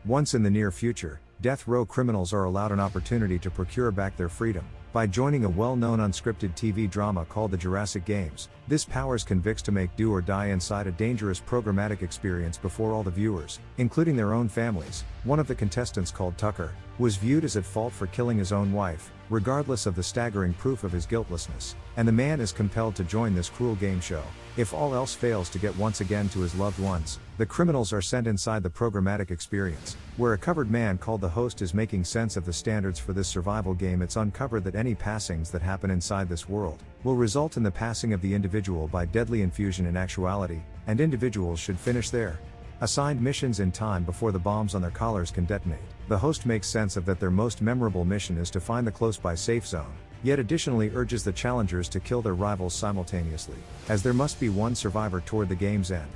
Once in the near future, death row criminals are allowed an opportunity to procure back their freedom by joining a well-known unscripted TV drama called the Jurassic Games. This powers convicts to make do or die inside a dangerous programmatic experience before all the viewers, including their own families. One of the contestants, called Tucker, was viewed as at fault for killing his own wife, regardless of the staggering proof of his guiltlessness, and the man is compelled to join this cruel game show. If all else fails to get once again to his loved ones, the criminals are sent inside the programmatic experience, where a covered man called the host is making sense of the standards for this survival game. It's uncovered that any passings that happen inside this world will result in the passing of the individual by deadly infusion in actuality, and individuals should finish their assigned missions in time before the bombs on their collars can detonate. The host makes sense of that their most memorable mission is to find the close-by safe zone, yet additionally urges the challengers to kill their rivals simultaneously, as there must be one survivor toward the game's end.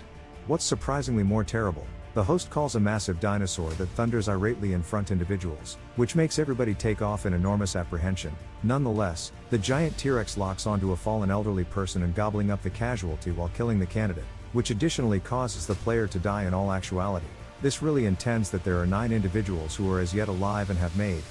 What's surprisingly more terrible, the host calls a massive dinosaur that thunders irately in front individuals, which makes everybody take off in enormous apprehension. Nonetheless, the giant T-Rex locks onto a fallen elderly person and gobbling up the casualty while killing the candidate, which additionally causes the player to die in all actuality. This really intends that there are 9 individuals who are as yet alive and have made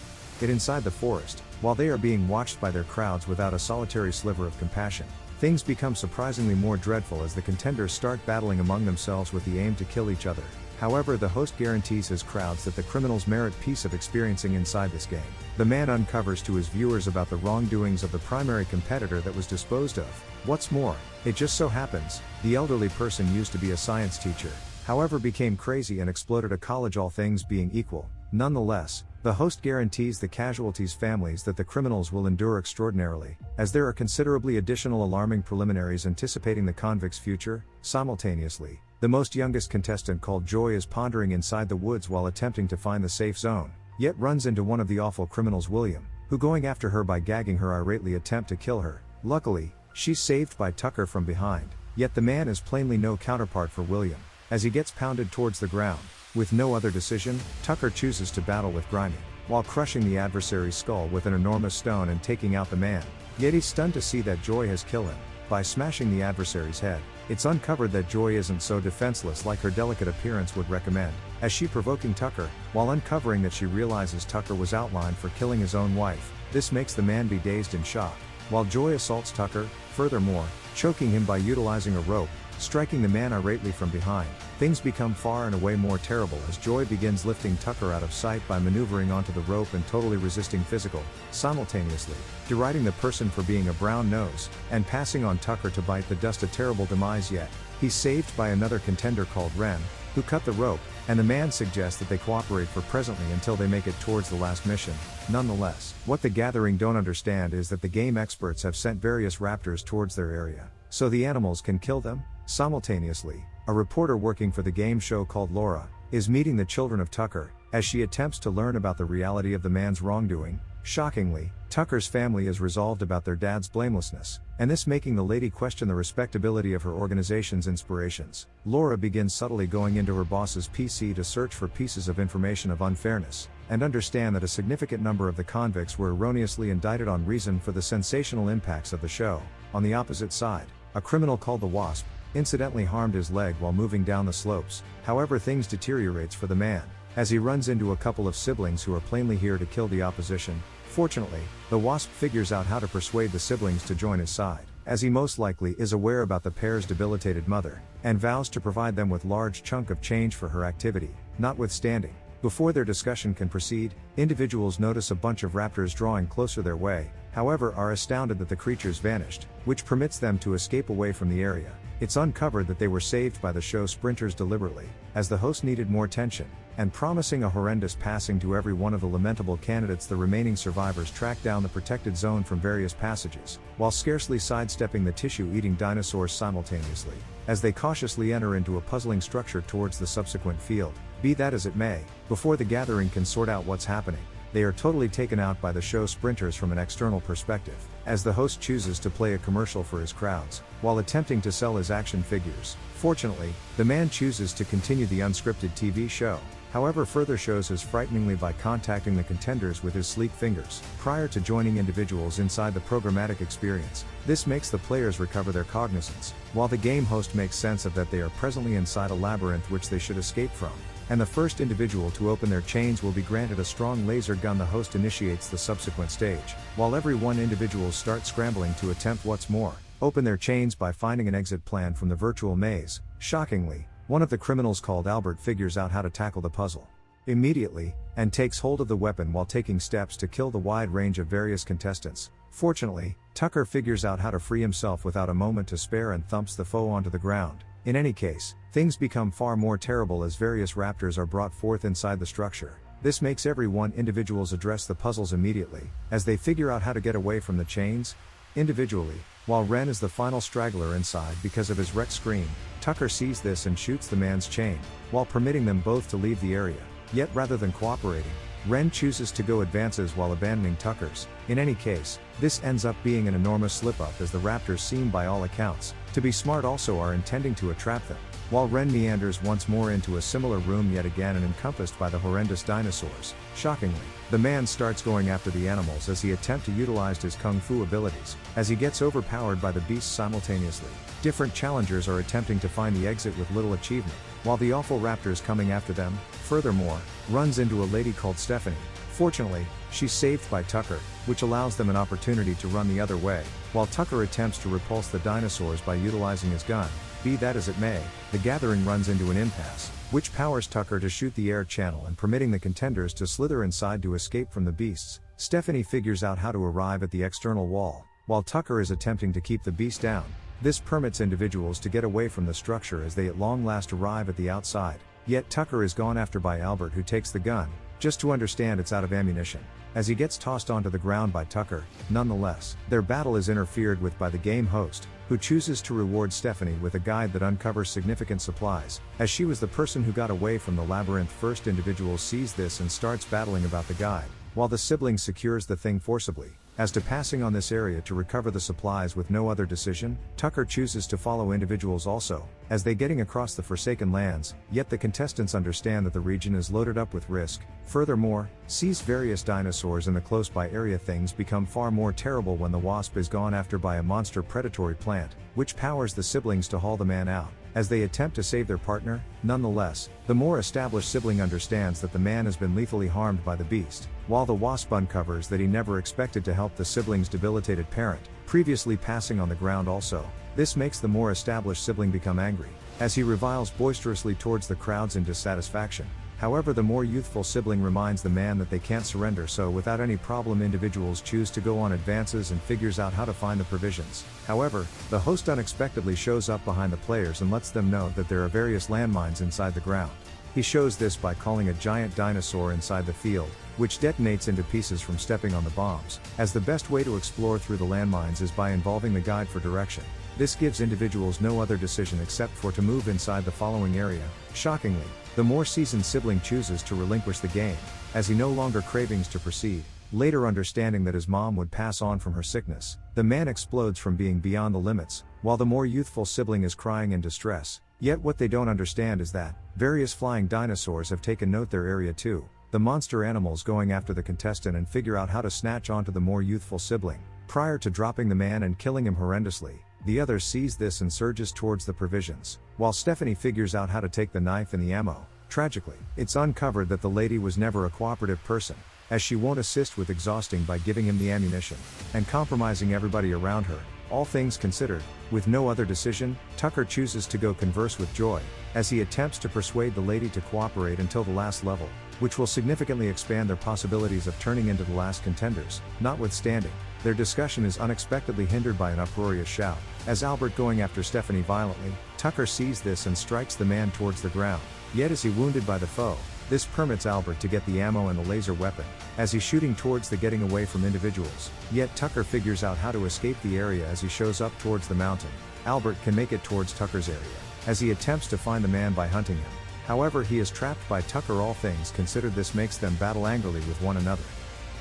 it inside the forest, while they are being watched by their crowds without a solitary sliver of compassion. Things become surprisingly more dreadful as the contenders start battling among themselves with the aim to kill each other. However, the host guarantees his crowds that the criminals merit peace of experiencing inside this game. The man uncovers to his viewers about the wrongdoings of the primary competitor that was disposed of. What's more, it just so happens, the elderly person used to be a science teacher, however became crazy and exploded a college, all things being equal. Nonetheless, the host guarantees the casualties' families that the criminals will endure extraordinarily, as there are considerably additional alarming preliminaries anticipating the convicts' future. Simultaneously, the most youngest contestant, called Joy, is pondering inside the woods while attempting to find the safe zone, yet runs into one of the awful criminals, William, who, going after her by gagging her, irately attempt to kill her. Luckily, she's saved by Tucker from behind, yet the man is plainly no counterpart for William. As he gets pounded towards the ground, with no other decision, Tucker chooses to battle with Grimy, while crushing the adversary's skull with an enormous stone and taking out the man. Yet he's stunned to see that Joy has killed him by smashing the adversary's head. It's uncovered that Joy isn't so defenseless like her delicate appearance would recommend, as she provoking Tucker, while uncovering that she realizes Tucker was outlined for killing his own wife. This makes the man be dazed in shock, while Joy assaults Tucker, furthermore, choking him by utilizing a rope, striking the man irately from behind. Things become far and away more terrible as Joy begins lifting Tucker out of sight by maneuvering onto the rope and totally resisting physical, simultaneously deriding the person for being a brown nose, and passing on Tucker to bite the dust. A terrible demise, yet he's saved by another contender called Ren, who cut the rope, and the man suggests that they cooperate for presently until they make it towards the last mission. Nonetheless, what the gathering don't understand is that the game experts have sent various raptors towards their area, so the animals can kill them. Simultaneously, a reporter working for the game show called Laura is meeting the children of Tucker, as she attempts to learn about the reality of the man's wrongdoing. Shockingly, Tucker's family is resolved about their dad's blamelessness, and this making the lady question the respectability of her organization's inspirations. Laura begins subtly going into her boss's PC to search for pieces of information of unfairness, and understand that a significant number of the convicts were erroneously indicted on reason for the sensational impacts of the show. On the opposite side, a criminal called the Wasp incidentally harmed his leg while moving down the slopes. However, things deteriorates for the man, as he runs into a couple of siblings who are plainly here to kill the opposition. Fortunately, the Wasp figures out how to persuade the siblings to join his side, as he most likely is aware about the pair's debilitated mother, and vows to provide them with large chunk of change for her activity. Notwithstanding, before their discussion can proceed, individuals notice a bunch of raptors drawing closer their way, however are astounded that the creatures vanished, which permits them to escape away from the area. It's uncovered that they were saved by the show sprinters deliberately, as the host needed more tension, and promising a horrendous passing to every one of the lamentable candidates. The remaining survivors track down the protected zone from various passages, while scarcely sidestepping the tissue-eating dinosaurs simultaneously, as they cautiously enter into a puzzling structure towards the subsequent field. Be that as it may, before the gathering can sort out what's happening, they are totally taken out by the show sprinters from an external perspective, as the host chooses to play a commercial for his crowds, while attempting to sell his action figures. Fortunately, the man chooses to continue the unscripted TV show, however further shows his frighteningly by contacting the contenders with his sleek fingers, prior to joining individuals inside the programmatic experience. This makes the players recover their cognizance, while the game host makes sense of that they are presently inside a labyrinth which they should escape from. and the first individual to open their chains will be granted a strong laser gun. The host initiates the subsequent stage, while every one individuals start scrambling to attempt what's more, open their chains by finding an exit plan from the virtual maze. Shockingly, one of the criminals called Albert figures out how to tackle the puzzle immediately, and takes hold of the weapon while taking steps to kill the wide range of various contestants. Fortunately, Tucker figures out how to free himself without a moment to spare and thumps the foe onto the ground. In any case, things become far more terrible as various raptors are brought forth inside the structure. This makes every one individuals address the puzzles immediately, as they figure out how to get away from the chains individually, while Ren is the final straggler inside because of his wrecked screen. Tucker sees this and shoots the man's chain, while permitting them both to leave the area. Yet rather than cooperating, Ren chooses to go advances while abandoning Tucker's. In any case, this ends up being an enormous slip-up, as the raptors seem by all accounts to be smart also are intending to entrap them, while Ren meanders once more into a similar room yet again and encompassed by the horrendous dinosaurs. Shockingly, the man starts going after the animals as he attempts to utilize his kung fu abilities, as he gets overpowered by the beasts simultaneously. Different challengers are attempting to find the exit with little achievement, while the awful raptors coming after them, furthermore, runs into a lady called Stephanie. Fortunately, she's saved by Tucker, which allows them an opportunity to run the other way, while Tucker attempts to repulse the dinosaurs by utilizing his gun. Be that as it may, the gathering runs into an impasse, which powers Tucker to shoot the air channel and permitting the contenders to slither inside to escape from the beasts. Stephanie figures out how to arrive at the external wall, while Tucker is attempting to keep the beast down. This permits individuals to get away from the structure as they at long last arrive at the outside. Yet Tucker is gone after by Albert, who takes the gun, just to understand it's out of ammunition, as he gets tossed onto the ground by Tucker. Nonetheless, their battle is interfered with by the game host, who chooses to reward Stephanie with a guide that uncovers significant supplies, as she was the person who got away from the labyrinth. First individual sees this and starts battling about the guide, while the sibling secures the thing forcibly. As to passing on this area to recover the supplies with no other decision, Tucker chooses to follow individuals also, as they getting across the Forsaken Lands, yet the contestants understand that the region is loaded up with risk. Furthermore, sees various dinosaurs in the close by area. Things become far more terrible when the wasp is gone after by a monster predatory plant, which powers the siblings to haul the man out, as they attempt to save their partner. Nonetheless, the more established sibling understands that the man has been lethally harmed by the beast, while the wasp uncovers that he never expected to help the sibling's debilitated parent, previously passing on the ground also. This makes the more established sibling become angry, as he reviles boisterously towards the crowds in dissatisfaction. However, the more youthful sibling reminds the man that they can't surrender, so without any problem individuals choose to go on advances and figures out how to find the provisions. However, the host unexpectedly shows up behind the players and lets them know that there are various landmines inside the ground. He shows this by calling a giant dinosaur inside the field, which detonates into pieces from stepping on the bombs, as the best way to explore through the landmines is by involving the guide for direction. This gives individuals no other decision except for to move inside the following area. Shockingly, the more seasoned sibling chooses to relinquish the game, as he no longer cravings to proceed. Later, understanding that his mom would pass on from her sickness, the man explodes from being beyond the limits, while the more youthful sibling is crying in distress. Yet what they don't understand is that various flying dinosaurs have taken note their area too. The monster animals going after the contestant and figure out how to snatch onto the more youthful sibling, prior to dropping the man and killing him horrendously. The other sees this and surges towards the provisions, while Stephanie figures out how to take the knife and the ammo. Tragically, it's uncovered that the lady was never a cooperative person, as she won't assist with exhausting by giving him the ammunition, and compromising everybody around her. All things considered, with no other decision, Tucker chooses to go converse with Joy, as he attempts to persuade the lady to cooperate until the last level, which will significantly expand their possibilities of turning into the last contenders. Notwithstanding, their discussion is unexpectedly hindered by an uproarious shout, as Albert going after Stephanie violently. Tucker sees this and strikes the man towards the ground, yet is he wounded by the foe. This permits Albert to get the ammo and the laser weapon, as he's shooting towards the getting away from individuals. Yet Tucker figures out how to escape the area as he shows up towards the mountain. Albert can make it towards Tucker's area, as he attempts to find the man by hunting him. However, he is trapped by Tucker. All things considered, this makes them battle angrily with one another,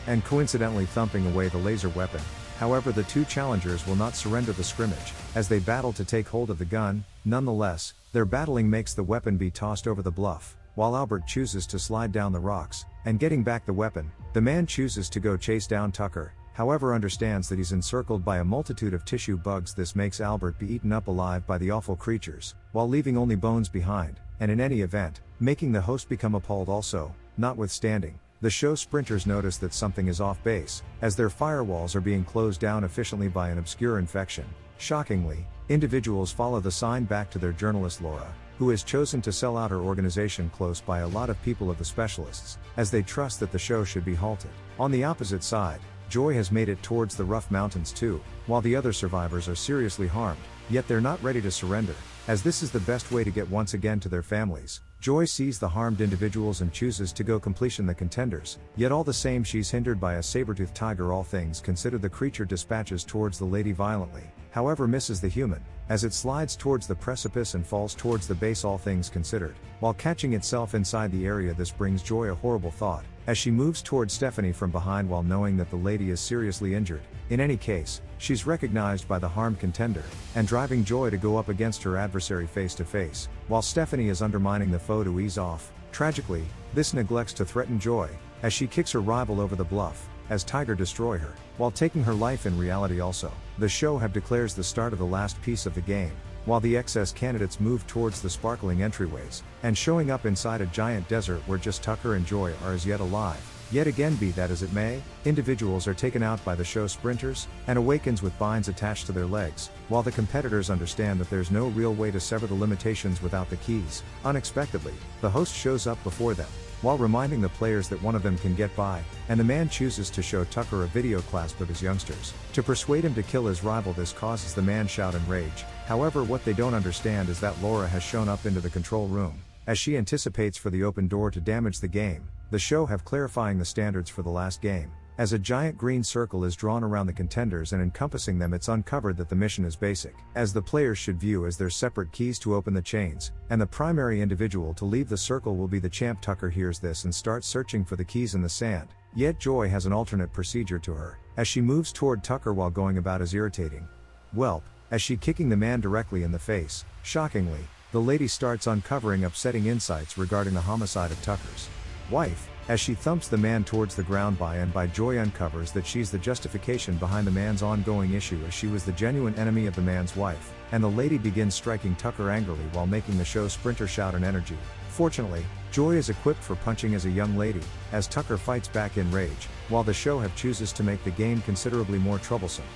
and coincidentally thumping away the laser weapon. However, the two challengers will not surrender the scrimmage, as they battle to take hold of the gun. Nonetheless, their battling makes the weapon be tossed over the bluff, while Albert chooses to slide down the rocks, and getting back the weapon. The man chooses to go chase down Tucker, however understands that he's encircled by a multitude of tissue bugs. This makes Albert be eaten up alive by the awful creatures, while leaving only bones behind, and in any event, making the host become appalled also. Notwithstanding, the show sprinters notice that something is off base, as their firewalls are being closed down efficiently by an obscure infection. Shockingly, individuals follow the sign back to their journalist Laura, who has chosen to sell out her organization close by a lot of people of the specialists, as they trust that the show should be halted. On the opposite side, Joy has made it towards the rough mountains too, while the other survivors are seriously harmed, yet they're not ready to surrender, as this is the best way to get once again to their families. Joy sees the harmed individuals and chooses to go completion the contenders, yet all the same she's hindered by a saber-toothed tiger. All things considered, the creature dispatches towards the lady violently, however misses the human, as it slides towards the precipice and falls towards the base. All things considered, while catching itself inside the area, this brings Joy a horrible thought, as she moves towards Stephanie from behind while knowing that the lady is seriously injured. In any case, she's recognized by the harmed contender, and driving Joy to go up against her adversary face to face, while Stephanie is undermining the foe to ease off. Tragically, this neglects to threaten Joy, as she kicks her rival over the bluff, as Tiger destroy her, while taking her life. In reality also, the show have declares the start of the last piece of the game, while the excess candidates move towards the sparkling entryways, and showing up inside a giant desert where just Tucker and Joy are as yet alive. Yet again, be that as it may, individuals are taken out by the show sprinters, and awakens with binds attached to their legs, while the competitors understand that there's no real way to sever the limitations without the keys. Unexpectedly, the host shows up before them, while reminding the players that one of them can get by, and the man chooses to show Tucker a video clasp of his youngsters, to persuade him to kill his rival. This causes the man shout in rage. However, what they don't understand is that Laura has shown up into the control room, as she anticipates for the open door to damage the game. The show have clarifying the standards for the last game, as a giant green circle is drawn around the contenders and encompassing them. It's uncovered that the mission is basic, as the players should view as their separate keys to open the chains, and the primary individual to leave the circle will be the champ. Tucker hears this and starts searching for the keys in the sand, yet Joy has an alternate procedure to her, as she moves toward Tucker while going about as irritating whelp, as she kicking the man directly in the face. Shockingly, the lady starts uncovering upsetting insights regarding the homicide of Tucker's wife, as she thumps the man towards the ground. By and by, Joy uncovers that she's the justification behind the man's ongoing issue, as she was the genuine enemy of the man's wife, and the lady begins striking Tucker angrily while making the show sprinter shout in energy. Fortunately, Joy is equipped for punching as a young lady, as Tucker fights back in rage, while the show have chooses to make the game considerably more troublesome.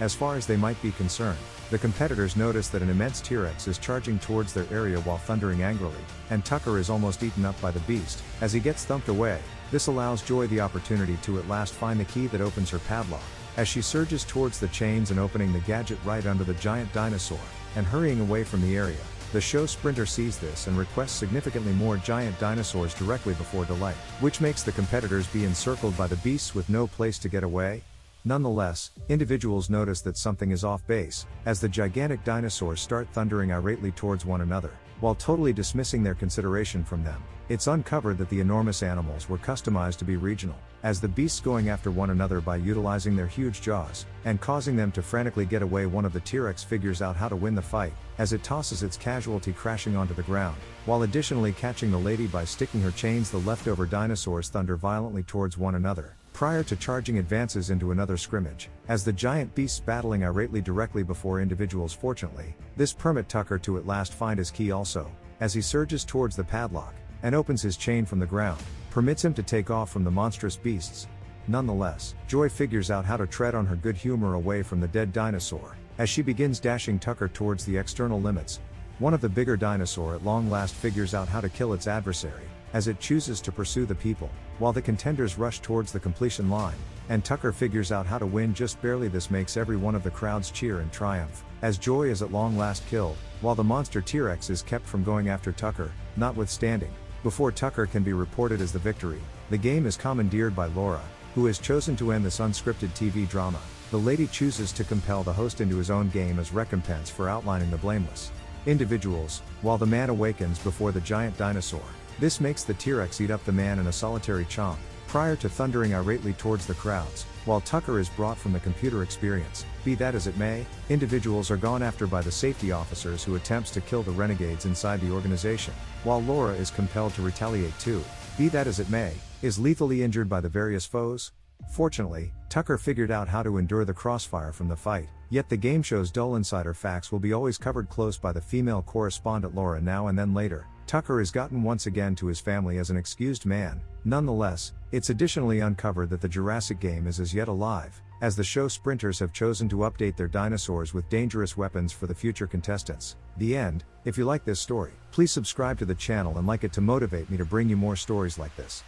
As far as they might be concerned, the competitors notice that an immense T-Rex is charging towards their area while thundering angrily, and Tucker is almost eaten up by the beast, as he gets thumped away. This allows Joy the opportunity to at last find the key that opens her padlock, as she surges towards the chains and opening the gadget right under the giant dinosaur, and hurrying away from the area. The show sprinter sees this and requests significantly more giant dinosaurs directly before delight, which makes the competitors be encircled by the beasts with no place to get away. Nonetheless, individuals notice that something is off base, as the gigantic dinosaurs start thundering irately towards one another, while totally dismissing their consideration from them. It's uncovered that the enormous animals were customized to be regional, as the beasts going after one another by utilizing their huge jaws, and causing them to frantically get away. One of the T-Rex figures out how to win the fight, as it tosses its casualty crashing onto the ground, while additionally catching the lady by sticking her chains. The leftover dinosaurs thunder violently towards one another, prior to charging advances into another scrimmage, as the giant beasts battling irately directly before individuals. Fortunately, this permit Tucker to at last find his key also, as he surges towards the padlock, and opens his chain from the ground, permits him to take off from the monstrous beasts. Nonetheless, Joy figures out how to tread on her good humor away from the dead dinosaur, as she begins dashing Tucker towards the external limits. One of the bigger dinosaur at long last figures out how to kill its adversary, as it chooses to pursue the people, while the contenders rush towards the completion line, and Tucker figures out how to win just barely. This makes every one of the crowds cheer in triumph, as Joy is at long last killed, while the monster T-Rex is kept from going after Tucker. Notwithstanding, before Tucker can be reported as the victory, the game is commandeered by Laura, who has chosen to end this unscripted TV drama. The lady chooses to compel the host into his own game as recompense for outlining the blameless individuals, while the man awakens before the giant dinosaur. This makes the T-Rex eat up the man in a solitary chomp, prior to thundering irately towards the crowds, while Tucker is brought from the computer experience. Be that as it may, individuals are gone after by the safety officers who attempts to kill the renegades inside the organization, while Laura is compelled to retaliate too. Be that as it may, is lethally injured by the various foes. Fortunately, Tucker figured out how to endure the crossfire from the fight, yet the game show's dull insider facts will be always covered close by the female correspondent Laura now and then later. Tucker is gotten once again to his family as an excused man. Nonetheless, it's additionally uncovered that the Jurassic game is as yet alive, as the show sprinters have chosen to update their dinosaurs with dangerous weapons for the future contestants. The end. If you like this story, please subscribe to the channel and like it to motivate me to bring you more stories like this.